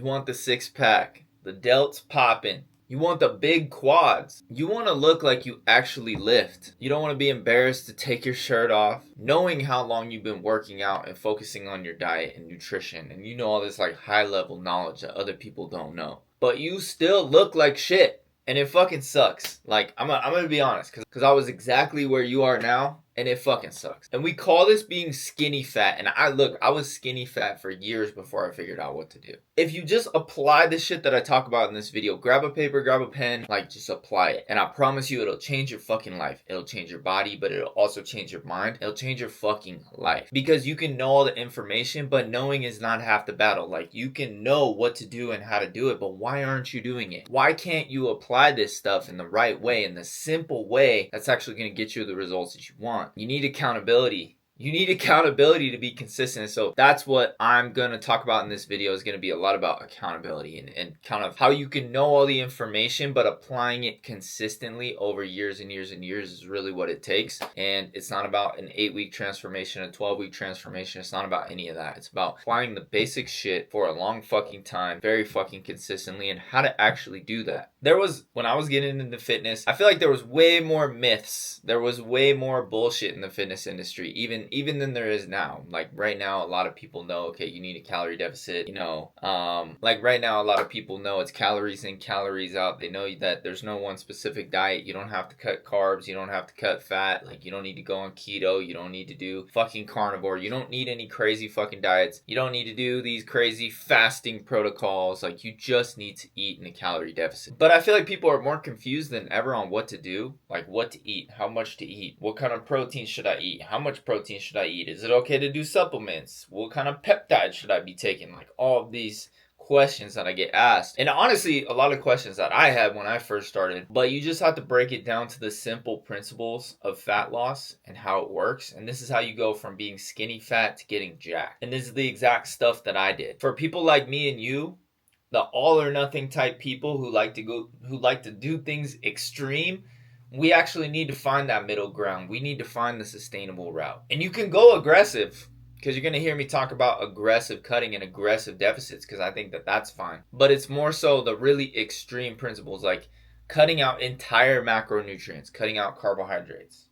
You want the six pack, the delts popping. You want the big quads. You want to look like you actually lift. You don't want to be embarrassed to take your shirt off, knowing how long you've been working out and focusing on your diet and nutrition. And you know all this like high level knowledge that other people don't know. But you still look like shit. And it fucking sucks. Like, I'm gonna be honest, because I was exactly where you are now, and it fucking sucks. And we call this being skinny fat. And I was skinny fat for years before I figured out what to do. If you just apply the shit that I talk about in this video, grab a paper, grab a pen, like just apply it. And I promise you it'll change your fucking life. It'll change your body, but it'll also change your mind. It'll change your fucking life. Because you can know all the information, but knowing is not half the battle. Like, you can know what to do and how to do it, but why aren't you doing it? Why can't you apply this stuff in the right way, in the simple way that's actually going to get you the results that you want? You need accountability. You need accountability to be consistent. So that's what I'm going to talk about in this video, is going to be a lot about accountability and kind of how you can know all the information, but applying it consistently over years and years and years is really what it takes. And it's not about an 8-week transformation, a 12-week transformation. It's not about any of that. It's about applying the basic shit for a long fucking time, very fucking consistently, and how to actually do that. When I was getting into fitness, I feel like there was way more myths. There was way more bullshit in the fitness industry, even than there is now. Like right now, a lot of people know, okay, you need a calorie deficit, like right now, a lot of people know it's calories in, calories out. They know that there's no one specific diet. You don't have to cut carbs. You don't have to cut fat. Like, you don't need to go on keto. You don't need to do fucking carnivore. You don't need any crazy fucking diets. You don't need to do these crazy fasting protocols. Like, you just need to eat in a calorie deficit. But I feel like people are more confused than ever on what to do, like what to eat, how much to eat, what kind of protein should I eat, how much protein should I eat, is it okay to do supplements, what kind of peptides should I be taking, like all of these questions that I get asked. And honestly, a lot of questions that I had when I first started, but you just have to break it down to the simple principles of fat loss and how it works. And this is how you go from being skinny fat to getting jacked. And this is the exact stuff that I did. For people like me and you, the all or nothing type people who like to do things extreme, we actually need to find that middle ground. We need to find the sustainable route. And you can go aggressive, because you're going to hear me talk about aggressive cutting and aggressive deficits, because I think that that's fine. But it's more so the really extreme principles, like cutting out entire macronutrients, cutting out carbohydrates,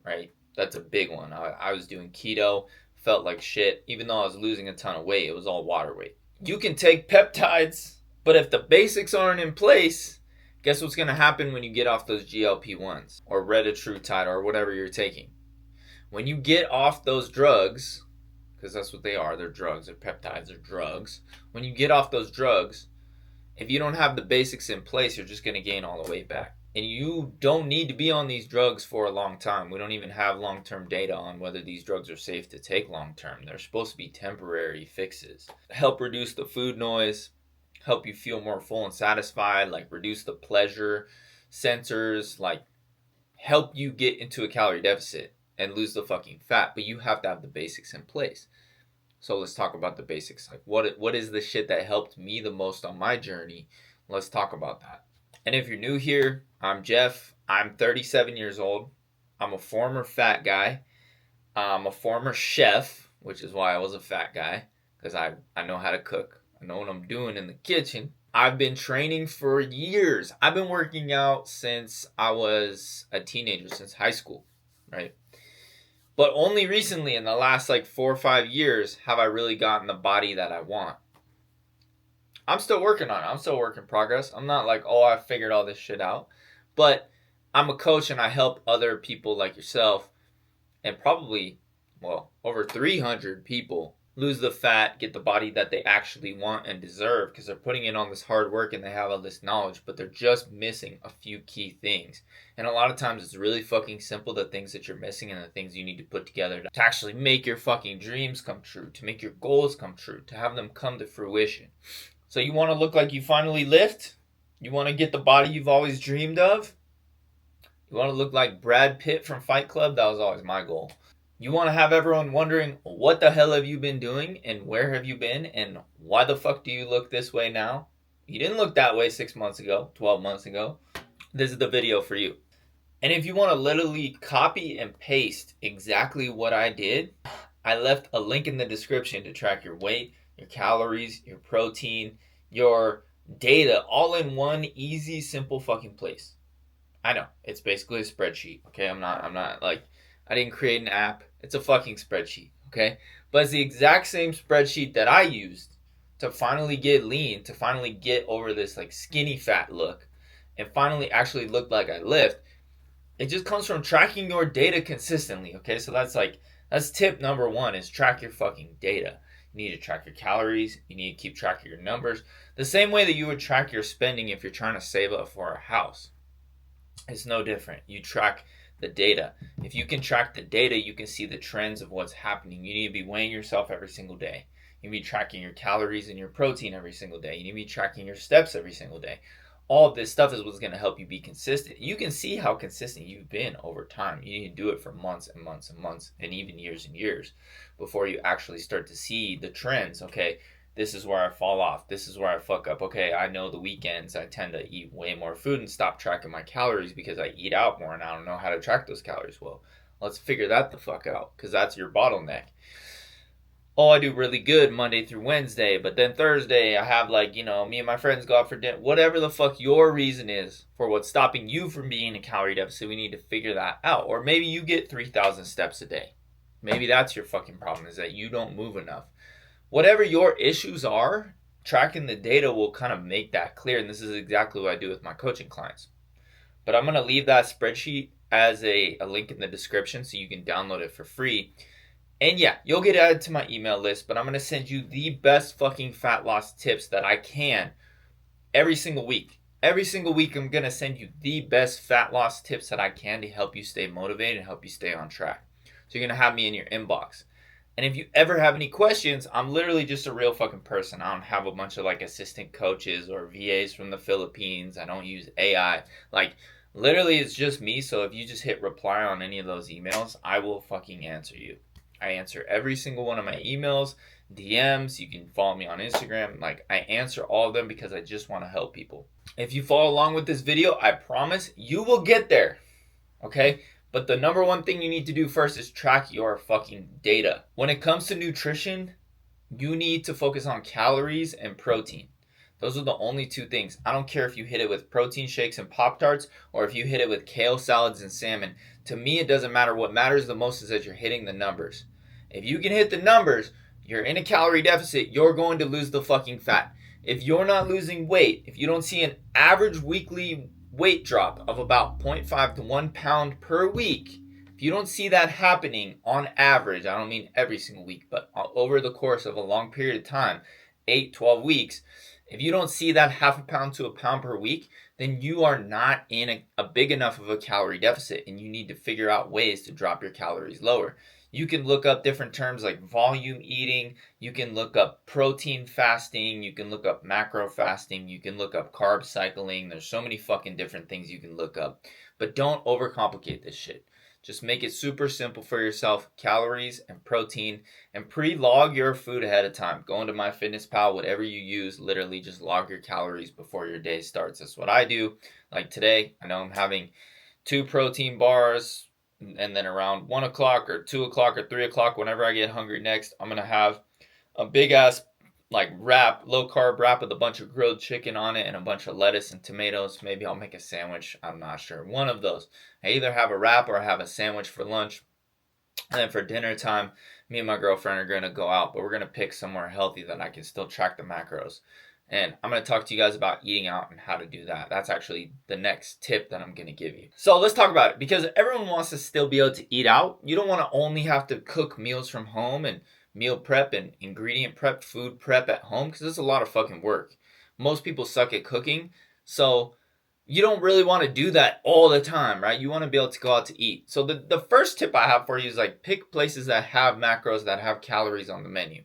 right? That's a big one. I was doing keto, felt like shit. Even though I was losing a ton of weight, it was all water weight. You can take peptides, but if the basics aren't in place, guess what's going to happen when you get off those GLP-1s or retatrutide or whatever you're taking? When you get off those drugs, because that's what they are, they're drugs, they're peptides, they're drugs. When you get off those drugs, if you don't have the basics in place, you're just going to gain all the weight back. And you don't need to be on these drugs for a long time. We don't even have long-term data on whether these drugs are safe to take long-term. They're supposed to be temporary fixes. Help reduce the food noise, help you feel more full and satisfied, like reduce the pleasure sensors, like help you get into a calorie deficit and lose the fucking fat. But you have to have the basics in place. So let's talk about the basics. Like what is the shit that helped me the most on my journey? Let's talk about that. And if you're new here, I'm Jeff. I'm 37 years old. I'm a former fat guy. I'm a former chef, which is why I was a fat guy, because I know how to cook. I know what I'm doing in the kitchen. I've been training for years. I've been working out since I was a teenager, since high school, right? But only recently, in the last like 4 or 5 years, have I really gotten the body that I want. I'm still working on it. I'm still a work in progress. I'm not like, oh, I figured all this shit out. But I'm a coach and I help other people like yourself and probably, over 300 people lose the fat, get the body that they actually want and deserve, because they're putting in all this hard work and they have all this knowledge, but they're just missing a few key things. And a lot of times it's really fucking simple, the things that you're missing and the things you need to put together to actually make your fucking dreams come true, to make your goals come true, to have them come to fruition. So you want to look like you finally lift? You want to get the body you've always dreamed of? You want to look like Brad Pitt from Fight Club? That was always my goal. You want to have everyone wondering, what the hell have you been doing and where have you been and why the fuck do you look this way now? You didn't look that way 6 months ago, 12 months ago. This is the video for you. And if you want to literally copy and paste exactly what I did, I left a link in the description to track your weight, your calories, your protein, your data all in one easy, simple fucking place. I know it's basically a spreadsheet. Okay, I'm not like I didn't create an app. It's a fucking spreadsheet. Okay, but it's the exact same spreadsheet that I used to finally get lean, to finally get over this like skinny fat look, and finally actually look like I lift. It just comes from tracking your data consistently. Okay, so that's tip number one is track your fucking data. You need to track your calories. You need to keep track of your numbers. The same way that you would track your spending if you're trying to save up for a house. It's no different. You track the data. If you can track the data, you can see the trends of what's happening. You need to be weighing yourself every single day. You need to be tracking your calories and your protein every single day. You need to be tracking your steps every single day. All of this stuff is what's going to help you be consistent. You can see how consistent you've been over time. You need to do it for months and months and months and even years before you actually start to see the trends. Okay, this is where I fall off. This is where I fuck up. Okay, I know the weekends I tend to eat way more food and stop tracking my calories because I eat out more and I don't know how to track those calories well. Let's figure that the fuck out because that's your bottleneck. Oh, I do really good Monday through Wednesday, but then Thursday I have like, me and my friends go out for dinner. Whatever the fuck your reason is for what's stopping you from being in a calorie deficit, we need to figure that out. Or maybe you get 3,000 steps a day. Maybe that's your fucking problem is that you don't move enough. Whatever your issues are, tracking the data will kind of make that clear. And this is exactly what I do with my coaching clients. But I'm going to leave that spreadsheet as a link in the description so you can download it for free. And yeah, you'll get added to my email list, but I'm going to send you the best fucking fat loss tips that I can every single week. Every single week, I'm going to send you the best fat loss tips that I can to help you stay motivated and help you stay on track. So you're going to have me in your inbox. And if you ever have any questions, I'm literally just a real fucking person. I don't have a bunch of like assistant coaches or VAs from the Philippines. I don't use AI. Like literally it's just me. So if you just hit reply on any of those emails, I will fucking answer you. I answer every single one of my emails, DMs. You can follow me on Instagram. Like I answer all of them because I just want to help people. If you follow along with this video, I promise you will get there. Okay? But the number one thing you need to do first is track your fucking data. When it comes to nutrition, you need to focus on calories and protein. Those are the only two things. I don't care if you hit it with protein shakes and Pop-Tarts or if you hit it with kale salads and salmon. To me, it doesn't matter. What matters the most is that you're hitting the numbers. If you can hit the numbers, you're in a calorie deficit, you're going to lose the fucking fat. If you're not losing weight, if you don't see an average weekly weight drop of about 0.5 to 1 pound per week, if you don't see that happening on average, I don't mean every single week, but over the course of a long period of time, 8, 12 weeks, if you don't see that half a pound to a pound per week, then you are not in a big enough of a calorie deficit and you need to figure out ways to drop your calories lower. You can look up different terms like volume eating. You can look up protein fasting. You can look up macro fasting. You can look up carb cycling. There's so many fucking different things you can look up. But don't overcomplicate this shit. Just make it super simple for yourself. Calories and protein. And pre-log your food ahead of time. Go into MyFitnessPal, whatever you use. Literally just log your calories before your day starts. That's what I do. Like today, I know I'm having 2 protein bars. And then around 1 o'clock or 2 o'clock or 3 o'clock, whenever I get hungry next, I'm going to have a big ass like wrap, low carb wrap with a bunch of grilled chicken on it and a bunch of lettuce and tomatoes. Maybe I'll make a sandwich. I'm not sure. One of those. I either have a wrap or I have a sandwich for lunch. And then for dinner time, me and my girlfriend are going to go out, but we're going to pick somewhere healthy that I can still track the macros. And I'm going to talk to you guys about eating out and how to do that. That's actually the next tip that I'm going to give you. So let's talk about it because everyone wants to still be able to eat out. You don't want to only have to cook meals from home and meal prep and ingredient prep, food prep at home because it's a lot of fucking work. Most people suck at cooking. So you don't really want to do that all the time, right? You want to be able to go out to eat. So the first tip I have for you is like pick places that have macros, that have calories on the menu.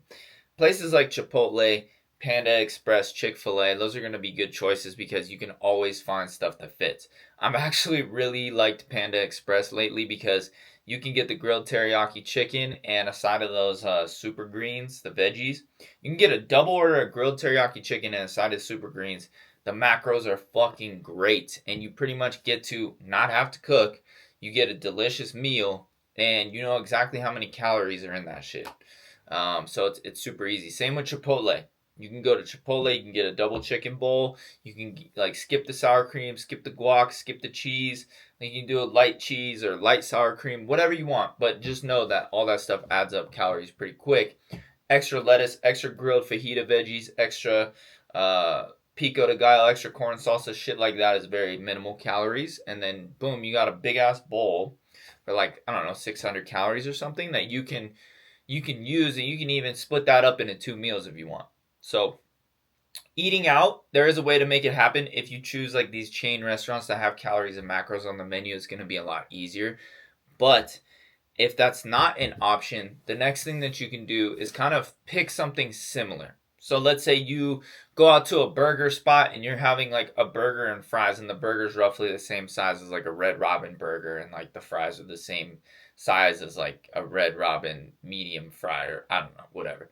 Places like Chipotle, Panda Express, Chick-fil-A, those are going to be good choices because you can always find stuff that fits. I've actually really liked Panda Express lately because you can get the grilled teriyaki chicken and a side of those super greens, the veggies. You can get a double order of grilled teriyaki chicken and a side of super greens. The macros are fucking great and you pretty much get to not have to cook. You get a delicious meal and you know exactly how many calories are in that shit. So it's super easy. Same with Chipotle. You can go to Chipotle, you can get a double chicken bowl. You can like skip the sour cream, skip the guac, skip the cheese. You can do a light cheese or light sour cream, whatever you want. But just know that all that stuff adds up calories pretty quick. Extra lettuce, extra grilled fajita veggies, extra pico de gallo, extra corn salsa, shit like that is very minimal calories. And then boom, you got a big ass bowl for like, I don't know, 600 calories or something that you can use, and you can even split that up into 2 meals if you want. So eating out, there is a way to make it happen. If you choose like these chain restaurants that have calories and macros on the menu, it's going to be a lot easier. But if that's not an option, the next thing that you can do is kind of pick something similar. So let's say you go out to a burger spot and you're having like a burger and fries, and the burger's roughly the same size as like a Red Robin burger, and like the fries are the same size as like a Red Robin medium fry, or I don't know, whatever.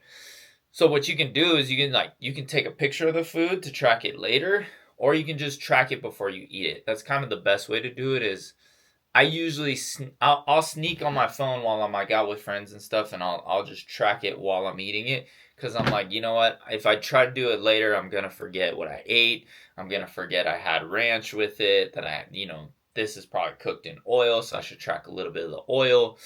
So what you can do is you can take a picture of the food to track it later, or you can just track it before you eat it. That's kind of the best way to do it. Is I usually I'll sneak on my phone while I'm like out with friends and stuff, and I'll just track it while I'm eating it, because I'm like, you know what? If I try to do it later, I'm gonna forget what I ate. I'm gonna forget I had ranch with it. That this is probably cooked in oil, so I should track a little bit of the oil.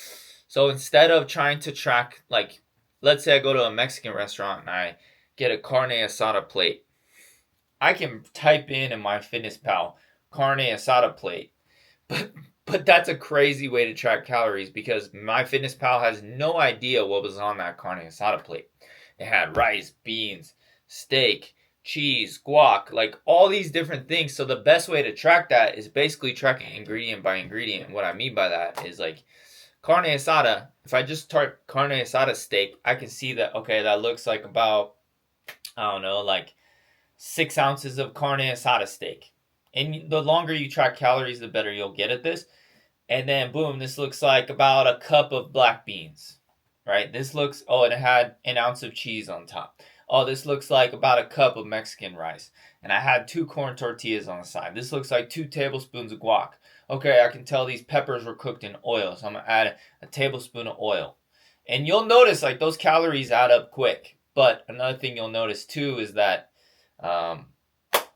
So instead of trying to track, like, let's say I go to a Mexican restaurant and I get a carne asada plate, I can type in my FitnessPal carne asada plate, but that's a crazy way to track calories, because my FitnessPal has no idea what was on that carne asada plate. It had rice, beans, steak, cheese, guac, like all these different things. So the best way to track that is basically tracking ingredient by ingredient. And what I mean by that is like carne asada. If I just type carne asada steak, I can see that, okay, that looks like about, I don't know, like 6 ounces of carne asada steak. And the longer you track calories, the better you'll get at this. And then boom, this looks like about a cup of black beans, right? This looks, oh, and it had an ounce of cheese on top. Oh, this looks like about a cup of Mexican rice. And I had 2 corn tortillas on the side. This looks like 2 tablespoons of guac. Okay, I can tell these peppers were cooked in oil, so I'm going to add a tablespoon of oil. And you'll notice like those calories add up quick. But another thing you'll notice too is that,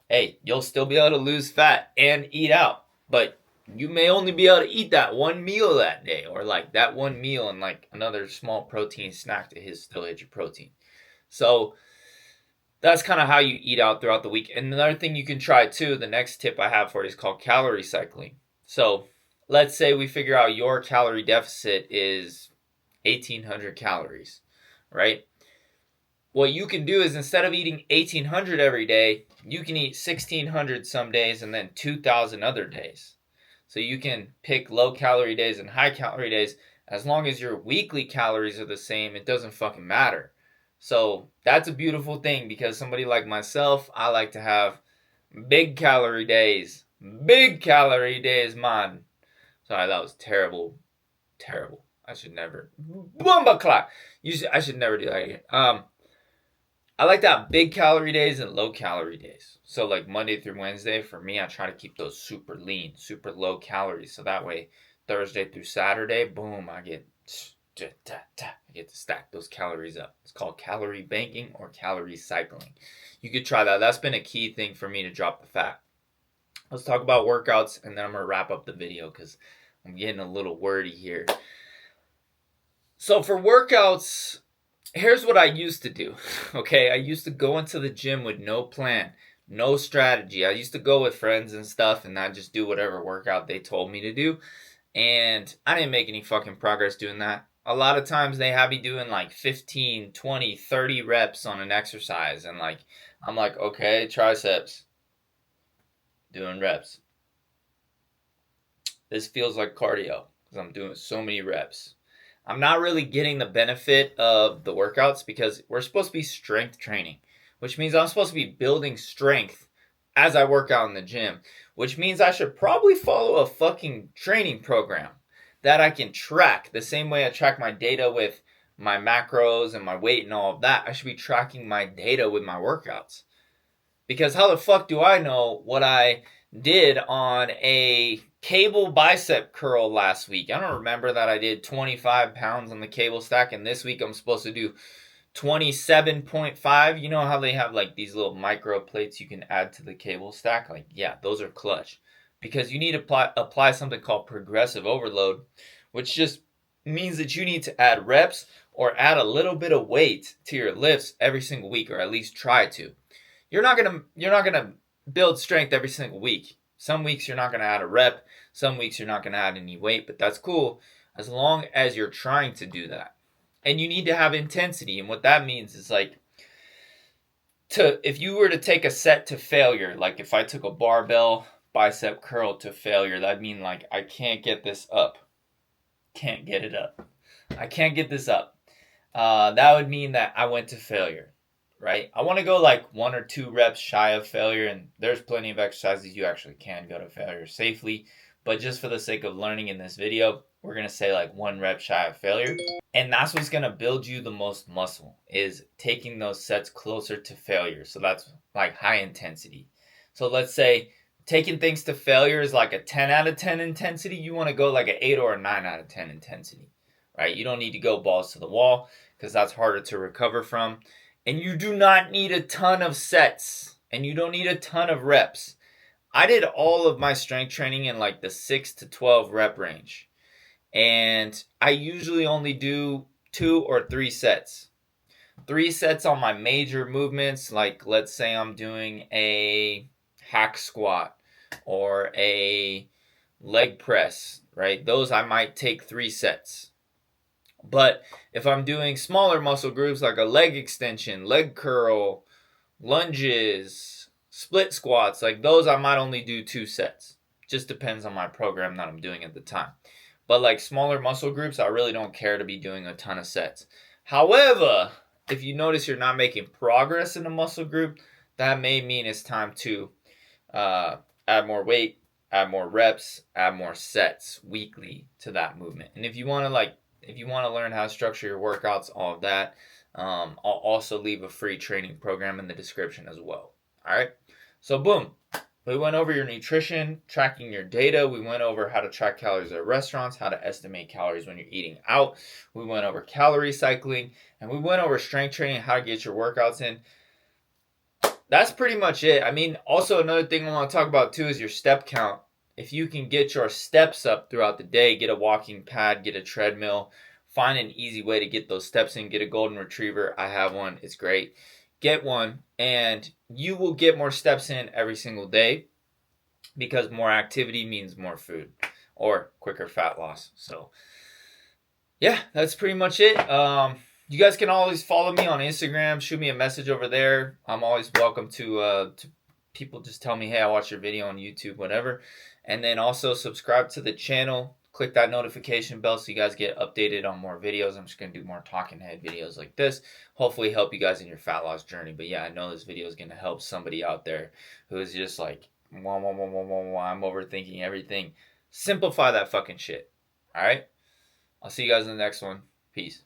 hey, you'll still be able to lose fat and eat out. But you may only be able to eat that one meal that day, or like that one meal and like another small protein snack to still hit your protein. So that's kind of how you eat out throughout the week. And another thing you can try too, the next tip I have for it is called calorie cycling. So let's say we figure out your calorie deficit is 1,800 calories, right? What you can do is, instead of eating 1,800 every day, you can eat 1,600 some days and then 2,000 other days. So you can pick low calorie days and high calorie days. As long as your weekly calories are the same, it doesn't fucking matter. So that's a beautiful thing, because somebody like myself, I like to have big calorie days. Big calorie days, man. Sorry, that was terrible. Terrible. I should never. Bomba clock. I should never do that again. I like to have big calorie days and low calorie days. So like Monday through Wednesday, for me, I try to keep those super lean, super low calories. So that way, Thursday through Saturday, boom, I get to stack those calories up. It's called calorie banking or calorie cycling. You could try that. That's been a key thing for me to drop the fat. Let's talk about workouts, and then I'm going to wrap up the video because I'm getting a little wordy here. So for workouts, here's what I used to do, okay? I used to go into the gym with no plan, no strategy. I used to go with friends and stuff, and I'd just do whatever workout they told me to do. And I didn't make any fucking progress doing that. A lot of times they have me doing like 15, 20, 30 reps on an exercise. And like, I'm like, okay, triceps, doing reps. This feels like cardio because I'm doing so many reps. I'm not really getting the benefit of the workouts, because we're supposed to be strength training, which means I'm supposed to be building strength as I work out in the gym, which means I should probably follow a fucking training program that I can track the same way I track my data with my macros and my weight and all of that. I should be tracking my data with my workouts, because how the fuck do I know what I did on a cable bicep curl last week? I don't remember that I did 25 pounds on the cable stack, and this week I'm supposed to do 27.5. You know how they have like these little micro plates you can add to the cable stack? Like, yeah, those are clutch. Because you need to apply something called progressive overload, which just means that you need to add reps or add a little bit of weight to your lifts every single week, or at least try to. You're not gonna build strength every single week. Some weeks you're not gonna add a rep, some weeks you're not gonna add any weight, but that's cool as long as you're trying to do that. And you need to have intensity, and what that means is like, if you were to take a set to failure, like if I took a barbell bicep curl to failure, that'd mean like I can't get this up. Can't get it up. I can't get this up. That would mean that I went to failure, right? I want to go like 1 or 2 reps shy of failure, and there's plenty of exercises you actually can go to failure safely. But just for the sake of learning in this video, we're going to say like 1 rep shy of failure. And that's what's going to build you the most muscle, is taking those sets closer to failure. So that's like high intensity. So let's say taking things to failure is like a 10 out of 10 intensity. You want to go like an 8 or a 9 out of 10 intensity, right? You don't need to go balls to the wall because that's harder to recover from. And you do not need a ton of sets, and you don't need a ton of reps. I did all of my strength training in like the 6 to 12 rep range. And I usually only do 2 or 3 sets. 3 sets on my major movements, like let's say I'm doing a hack squat or a leg press, right? Those I might take 3 sets. But if I'm doing smaller muscle groups like a leg extension, leg curl, lunges, split squats, like those I might only do 2 sets. Just depends on my program that I'm doing at the time. But like smaller muscle groups, I really don't care to be doing a ton of sets. However, if you notice you're not making progress in a muscle group, that may mean it's time to add more weight, add more reps, add more sets weekly to that movement. And if you want to learn how to structure your workouts, all of that, I'll also leave a free training program in the description as well. All right. So boom. We went over your nutrition, tracking your data. We went over how to track calories at restaurants, how to estimate calories when you're eating out. We went over calorie cycling, and we went over strength training, how to get your workouts in. That's pretty much it. I mean, also another thing I want to talk about too is your step count. If you can get your steps up throughout the day, get a walking pad, get a treadmill, find an easy way to get those steps in, get a golden retriever. I have one. It's great. Get one, and you will get more steps in every single day, because more activity means more food or quicker fat loss. So yeah, that's pretty much it. You guys can always follow me on Instagram. Shoot me a message over there. I'm always welcome to people just tell me, hey, I watched your video on YouTube, whatever. And then also subscribe to the channel. Click that notification bell so you guys get updated on more videos. I'm just going to do more talking head videos like this. Hopefully help you guys in your fat loss journey. But yeah, I know this video is going to help somebody out there who is just like, wah, wah, wah, wah, wah, wah, I'm overthinking everything. Simplify that fucking shit. All right? I'll see you guys in the next one. Peace.